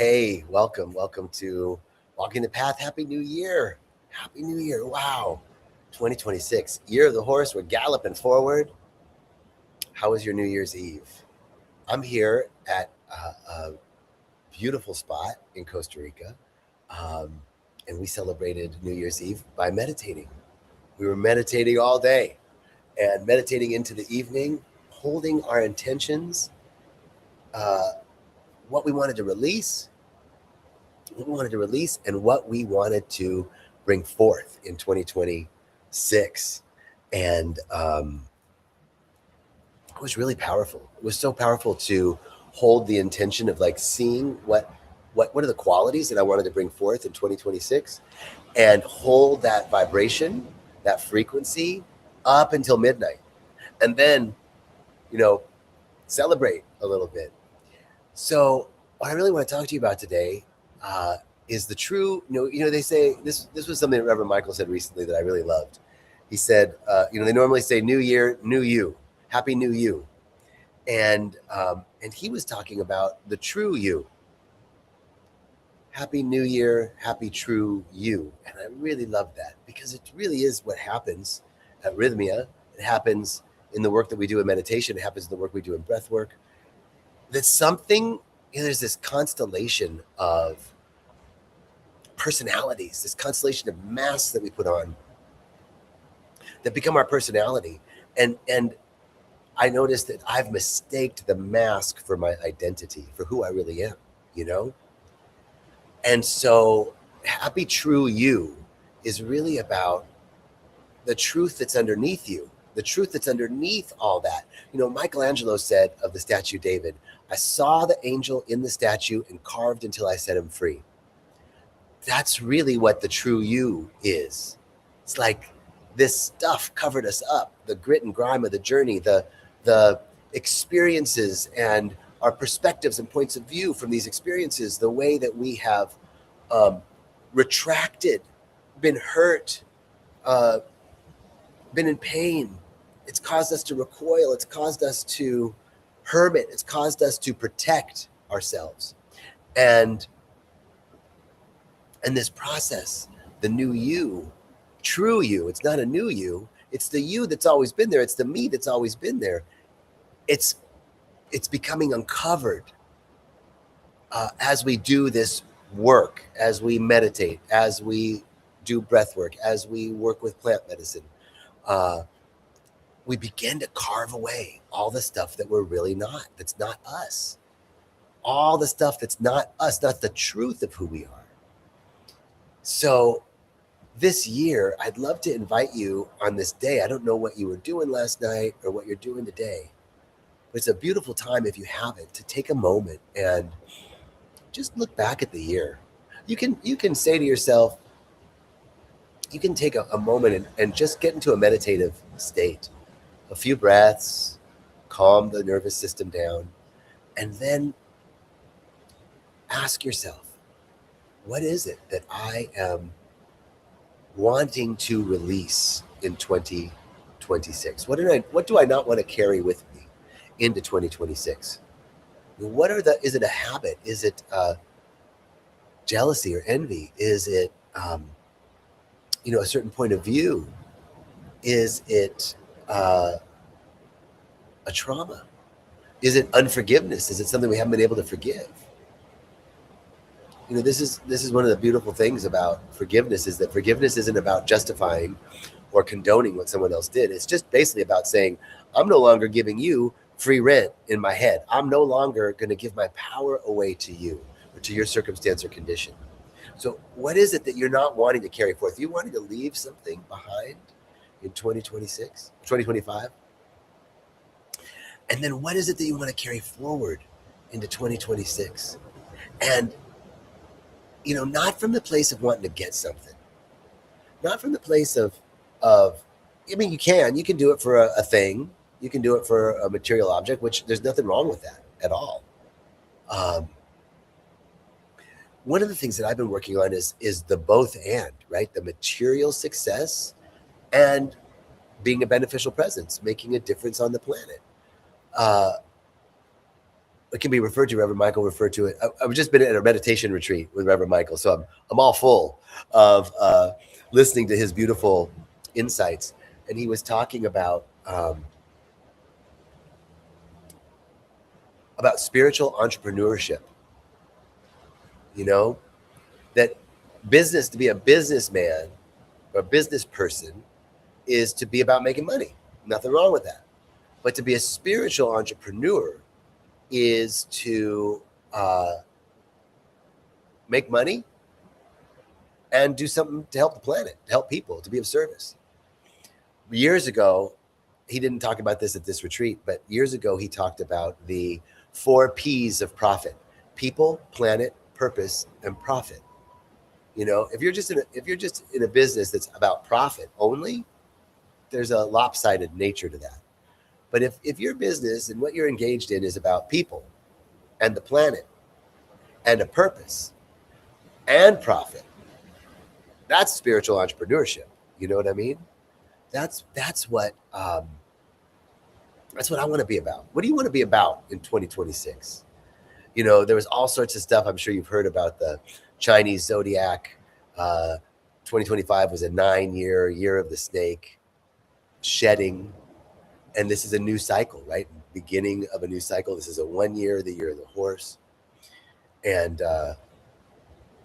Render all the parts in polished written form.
Hey, welcome to Walking the Path. Happy New Year. Happy New Year. Wow. 2026, year of the horse. We're galloping forward. How was your New Year's Eve? I'm here at a beautiful spot in Costa Rica, um, and we celebrated New Year's Eve by meditating. We were meditating all day and meditating into the evening, holding our intentions, uh, what we wanted to release, and what we wanted to bring forth in 2026. And it was really powerful. It was so powerful to hold the intention of like seeing what are the qualities that I wanted to bring forth in 2026 and hold that vibration, that frequency up until midnight. And then, you know, celebrate a little bit. So what I really want to talk to you about today uh, is the true. They say this. This was something that Reverend Michael said recently that I really loved. He said, they normally say New Year, New You, Happy New You, and he was talking about the true you. Happy New Year, happy true you, and I really love that because it really is what happens at Rhythmia. It happens in the work that we do in meditation. It happens in the work we do in breath work. That something there's this constellation of personalities, this constellation of masks that we put on that become our personality. And I noticed that I've mistaked the mask for my identity, for who I really am, you know? And so happy true you is really about the truth that's underneath you, the truth that's underneath all that. Michelangelo said of the statue David, I saw the angel in the statue and carved until I set him free. That's really what the true you is. It's like this stuff covered us up, the grit and grime of the journey, the experiences and our perspectives and points of view from these experiences, the way that we have um, retracted, been hurt, uh, been in pain. It's caused us to recoil. It's caused us to hermit. It's caused us to protect ourselves. And this process, the new you, true you, it's not a new you. It's the you that's always been there. It's the me that's always been there. It's becoming uncovered as we do this work, as we meditate, as we do breath work, as we work with plant medicine. We begin to carve away all the stuff that we're really not, that's not us. All the stuff that's not us, not the truth of who we are. So this year, I'd love to invite you on this day. I don't know what you were doing last night or what you're doing today, but it's a beautiful time if you haven't to take a moment and just look back at the year. You can say to yourself, you can take a moment and just get into a meditative state, a few breaths, calm the nervous system down, and then ask yourself, what is it that I am wanting to release in 2026? What do I not want to carry with me into 2026? Is it a habit? Is it jealousy or envy? Is it a certain point of view? Is it a trauma? Is it unforgiveness? Is it something we haven't been able to forgive? This is one of the beautiful things about forgiveness, is that forgiveness isn't about justifying or condoning what someone else did. It's just basically about saying, I'm no longer giving you free rent in my head. I'm no longer going to give my power away to you or to your circumstance or condition. So what is it that you're not wanting to carry forth? You wanting to leave something behind in 2026, 2025? And then what is it that you want to carry forward into 2026? And not from the place of wanting to get something, not from the place of I mean, you can do it for a thing, you can do it for a material object, which there's nothing wrong with that at all. Um, one of the things that I've been working on is the both and, right? The material success and being a beneficial presence, making a difference on the planet. Uh, it can be referred to, Reverend Michael referred to it. I've just been at a meditation retreat with Reverend Michael, so I'm all full of listening to his beautiful insights. And he was talking about spiritual entrepreneurship. You know, that business, to be a businessman or a business person, is to be about making money. Nothing wrong with that. But to be a spiritual entrepreneur is to make money and do something to help the planet, to help people, to be of service. Years ago, he didn't talk about this at this retreat, but years ago he talked about the 4 P's of profit: people, planet, purpose, and profit. You know, if you're just in a business that's about profit only, there's a lopsided nature to that. But if your business and what you're engaged in is about people and the planet and a purpose and profit, that's spiritual entrepreneurship. You know what I mean? That's what I want to be about. What do you want to be about in 2026? You know, there was all sorts of stuff. I'm sure you've heard about the Chinese zodiac. 2025 was a 9-year of the snake, shedding. And this is a new cycle, right? Beginning of a new cycle. This is a 1 year, the year of the horse. And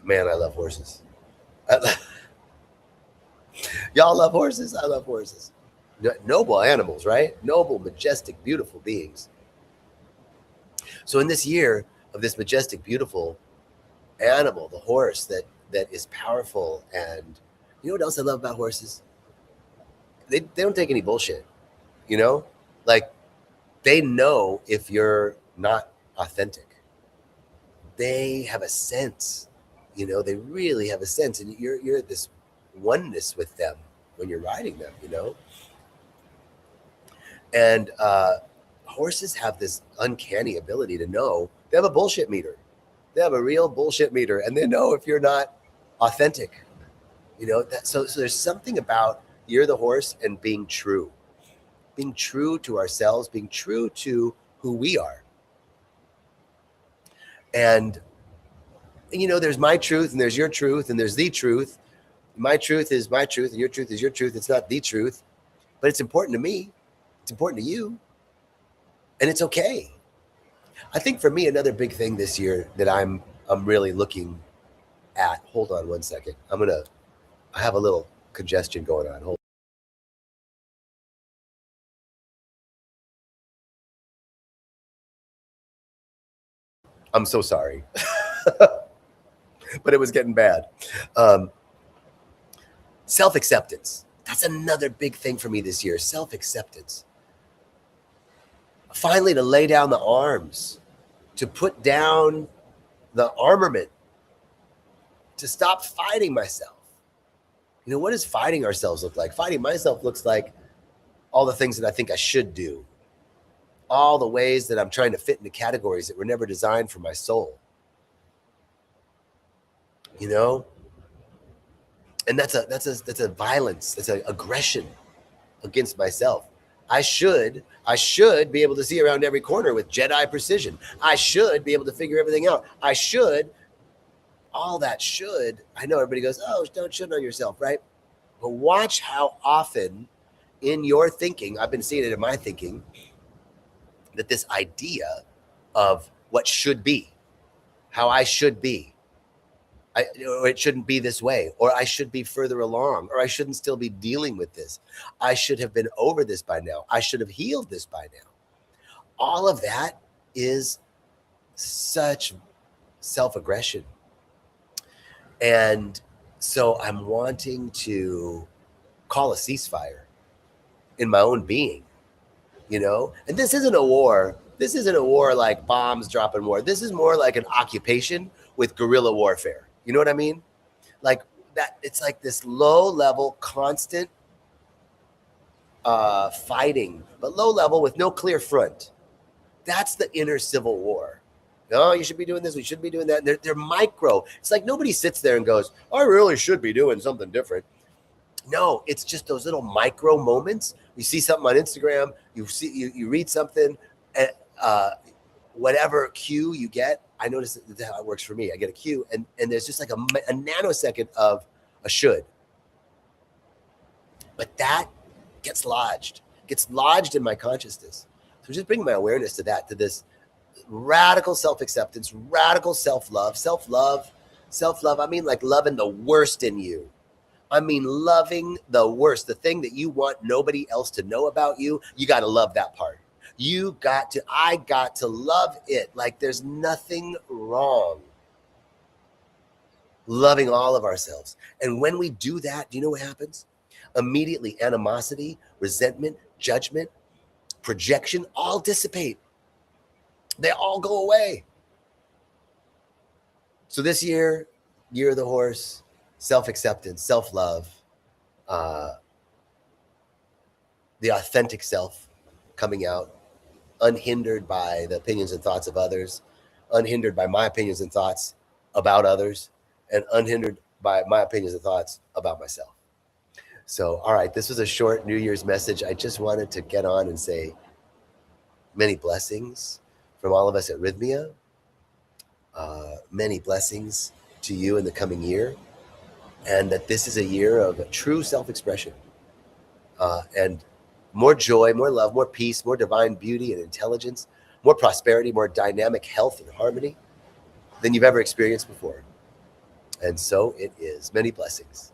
man, I love horses. Y'all love horses? I love horses. Noble animals, right? Noble, majestic, beautiful beings. So in this year of this majestic, beautiful animal, the horse that is powerful, and you know what else I love about horses? They don't take any bullshit, you know? Like, they know if you're not authentic. They have a sense, you know, they really have a sense, and you're at this oneness with them when you're riding them, you know? And horses have this uncanny ability to know. They have a bullshit meter. They have a real bullshit meter, and they know if you're not authentic, you know? So there's something about you're the horse and being true to ourselves, being true to who we are. And you know, there's my truth and there's your truth and there's the truth. My truth is my truth and your truth is your truth. It's not the truth, but it's important to me. It's important to you. And it's okay. I think for me, another big thing this year that I'm really looking at, hold on one second. I have a little congestion going on. Hold. I'm so sorry. But it was getting bad. Self-acceptance. That's another big thing for me this year. Self-acceptance. Finally, to lay down the arms, to put down the armament, to stop fighting myself. You know, what does fighting ourselves look like? Fighting myself looks like all the things that I think I should do, all the ways that I'm trying to fit into categories that were never designed for my soul. You know, and that's a violence, that's an aggression against myself. I should be able to see around every corner with Jedi precision. I should be able to figure everything out. I should, all that should. I know everybody goes, oh, don't should on yourself, right? But watch how often in your thinking, I've been seeing it in my thinking, that this idea of what should be, how I should be, or it shouldn't be this way, or I should be further along, or I shouldn't still be dealing with this. I should have been over this by now. I should have healed this by now. All of that is such self-aggression. And so I'm wanting to call a ceasefire in my own being, you know? And this isn't a war. This isn't a war like bombs dropping war. This is more like an occupation with guerrilla warfare. You know what I mean? Like that, it's like this low level, constant fighting, but low level with no clear front. That's the inner civil war. No, you should be doing this. We should be doing that. And they're micro. It's like nobody sits there and goes, I really should be doing something different. No, it's just those little micro moments. You see something on Instagram, you read something, whatever cue you get, I notice that's how it works for me. I get a cue, and there's just like a nanosecond of a should. But that gets lodged in my consciousness. So just bringing my awareness to that, to this radical self-acceptance, radical self-love, self-love. I mean, like loving the worst in you. I mean, loving the worst, the thing that you want nobody else to know about you. You got to love that part. I got to love it. Like there's nothing wrong loving all of ourselves. And when we do that, do you know what happens? Immediately, animosity, resentment, judgment, projection all dissipate. They all go away. So this year of the horse, self-acceptance, self-love, the authentic self coming out, unhindered by the opinions and thoughts of others, unhindered by my opinions and thoughts about others, and unhindered by my opinions and thoughts about myself. So, all right, this was a short New Year's message. I just wanted to get on and say many blessings from all of us at Rythmia. Many blessings to you in the coming year, and that this is a year of true self-expression, and more joy, more love, more peace, more divine beauty and intelligence, more prosperity, more dynamic health and harmony than you've ever experienced before. And so it is. Many blessings.